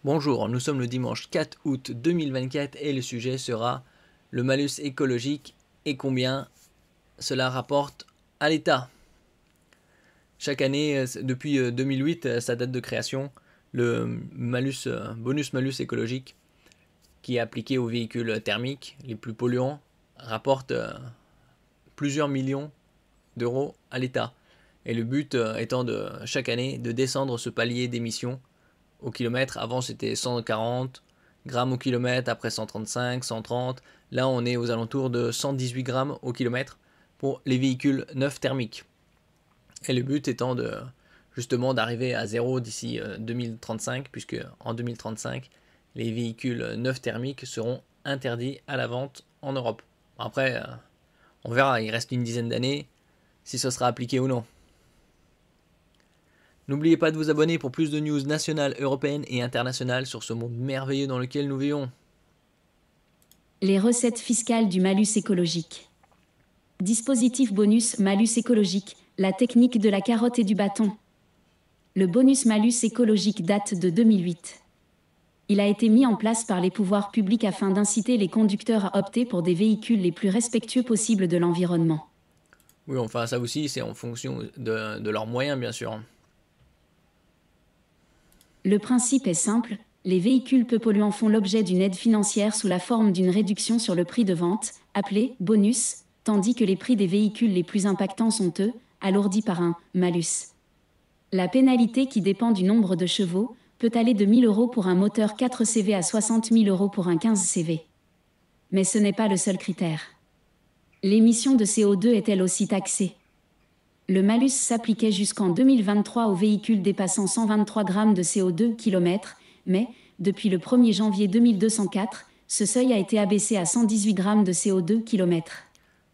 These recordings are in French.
Bonjour, nous sommes le dimanche 4 août 2024 et le sujet sera le malus écologique et combien cela rapporte à l'État. Chaque année, depuis 2008, sa date de création, le bonus-malus écologique qui est appliqué aux véhicules thermiques les plus polluants rapporte plusieurs millions d'euros à l'État. Et le but étant de chaque année de descendre ce palier d'émissions au kilomètre. Avant c'était 140 grammes au kilomètre, après 135, 130. Là on est aux alentours de 118 grammes au kilomètre pour les véhicules neufs thermiques. Et le but étant de justement d'arriver à zéro d'ici 2035, puisque en 2035 les véhicules neufs thermiques seront interdits à la vente en Europe. Après on verra, il reste une dizaine d'années si ce sera appliqué ou non. N'oubliez pas de vous abonner pour plus de news nationales, européennes et internationales sur ce monde merveilleux dans lequel nous vivons. Les recettes fiscales du malus écologique. Dispositif bonus-malus écologique, la technique de la carotte et du bâton. Le bonus-malus écologique date de 2008. Il a été mis en place par les pouvoirs publics afin d'inciter les conducteurs à opter pour des véhicules les plus respectueux possibles de l'environnement. Oui, enfin ça aussi c'est en fonction de leurs moyens bien sûr. Le principe est simple, les véhicules peu polluants font l'objet d'une aide financière sous la forme d'une réduction sur le prix de vente, appelée bonus, tandis que les prix des véhicules les plus impactants sont, eux, alourdis par un malus. La pénalité, qui dépend du nombre de chevaux, peut aller de 1 000 € pour un moteur 4 CV à 60 000 € pour un 15 CV. Mais ce n'est pas le seul critère. L'émission de CO2 est elle aussi taxée. Le malus s'appliquait jusqu'en 2023 aux véhicules dépassant 123 grammes de CO2 km, mais, depuis le 1er janvier 2204, ce seuil a été abaissé à 118 grammes de CO2 km.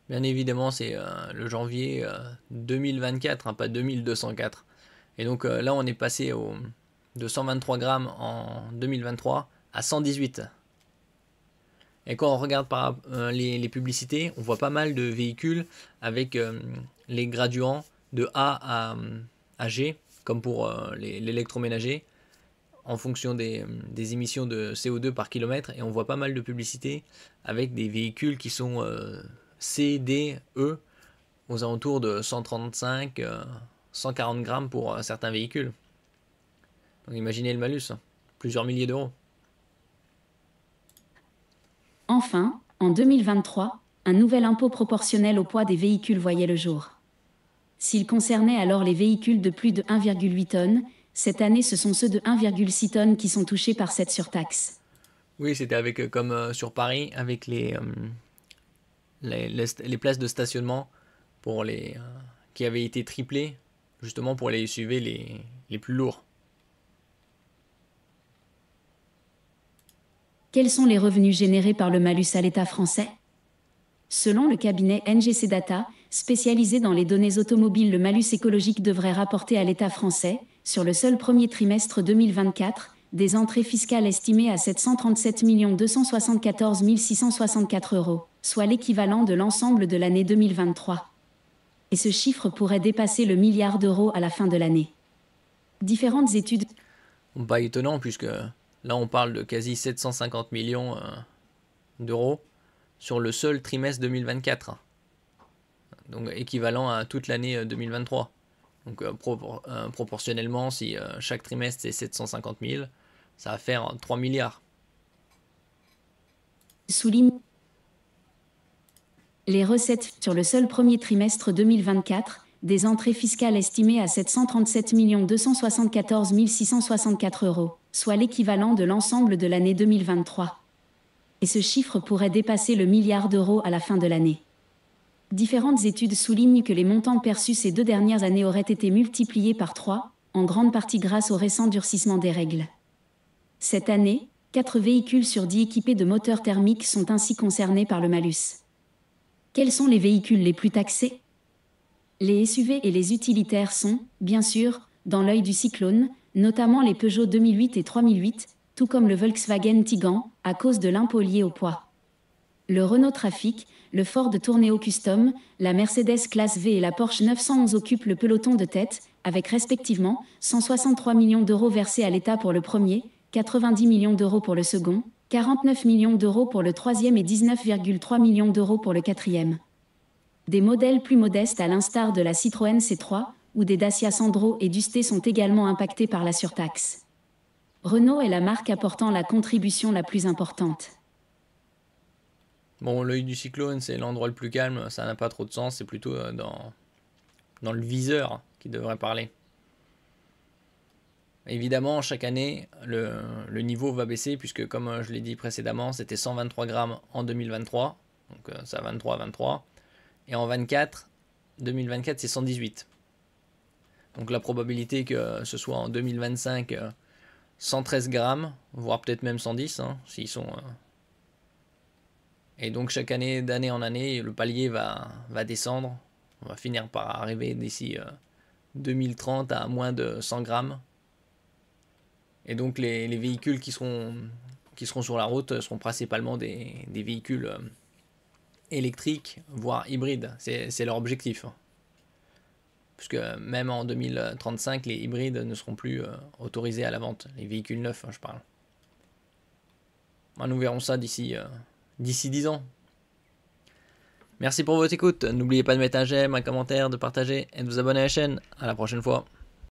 Bien évidemment c'est le janvier 2024, pas 2204. Et donc là on est passé de 123 grammes en 2023 à 118. Et quand on regarde les publicités, on voit pas mal de véhicules avec les graduants de A à G, comme pour l'électroménager, en fonction des émissions de CO2 par kilomètre. Et on voit pas mal de publicités avec des véhicules qui sont C, D, E, aux alentours de 135, 140 grammes pour certains véhicules. Donc imaginez le malus, plusieurs milliers d'euros. Enfin, en 2023, un nouvel impôt proportionnel au poids des véhicules voyait le jour. S'il concernait alors les véhicules de plus de 1,8 tonnes, cette année ce sont ceux de 1,6 tonnes qui sont touchés par cette surtaxe. Oui, c'était avec comme sur Paris, avec les places de stationnement pour qui avaient été triplées, justement pour les SUV les plus lourds. Quels sont les revenus générés par le malus à l'État français ? Selon le cabinet NGC Data, spécialisé dans les données automobiles, le malus écologique devrait rapporter à l'État français, sur le seul premier trimestre 2024, des entrées fiscales estimées à 737 274 664 €, soit l'équivalent de l'ensemble de l'année 2023. Et ce chiffre pourrait dépasser le milliard d'euros à la fin de l'année. Différentes études... Pas étonnant, puisque là on parle de quasi 750 millions d'euros sur le seul trimestre 2024. Donc équivalent à toute l'année 2023. Donc proportionnellement, si chaque trimestre c'est 750 000, ça va faire 3 milliards. Souligne les recettes sur le seul premier trimestre 2024, des entrées fiscales estimées à 737 274 664 €, soit l'équivalent de l'ensemble de l'année 2023. Et ce chiffre pourrait dépasser le milliard d'euros à la fin de l'année. Différentes études soulignent que les montants perçus ces 2 dernières années auraient été multipliés par 3, en grande partie grâce au récent durcissement des règles. Cette année, 4 véhicules sur 10 équipés de moteurs thermiques sont ainsi concernés par le malus. Quels sont les véhicules les plus taxés ? Les SUV et les utilitaires sont, bien sûr, dans l'œil du cyclone, notamment les Peugeot 2008 et 3008, tout comme le Volkswagen Tiguan, à cause de l'impôt lié au poids. Le Renault Trafic, le Ford Tourneo Custom, la Mercedes Classe V et la Porsche 911 occupent le peloton de tête, avec respectivement 163 millions d'euros versés à l'État pour le premier, 90 millions d'euros pour le second, 49 millions d'euros pour le troisième et 19,3 millions d'euros pour le quatrième. Des modèles plus modestes à l'instar de la Citroën C3 ou des Dacia Sandero et Dusté sont également impactés par la surtaxe. Renault est la marque apportant la contribution la plus importante. Bon, l'œil du cyclone, c'est l'endroit le plus calme, ça n'a pas trop de sens, c'est plutôt dans le viseur qui devrait parler. Évidemment, chaque année, le niveau va baisser, puisque comme je l'ai dit précédemment, c'était 123 grammes en 2023, donc ça 23, et en 2024, c'est 118. Donc la probabilité que ce soit en 2025 113 grammes, voire peut-être même 110, s'ils sont... Et donc chaque année, d'année en année, le palier va descendre. On va finir par arriver d'ici 2030 à moins de 100 grammes. Et donc les véhicules qui seront sur la route seront principalement des véhicules électriques, voire hybrides. C'est leur objectif. Puisque même en 2035, les hybrides ne seront plus autorisés à la vente. Les véhicules neufs, je parle. Nous verrons ça d'ici 10 ans. Merci pour votre écoute. N'oubliez pas de mettre un j'aime, un commentaire, de partager et de vous abonner à la chaîne. À la prochaine fois.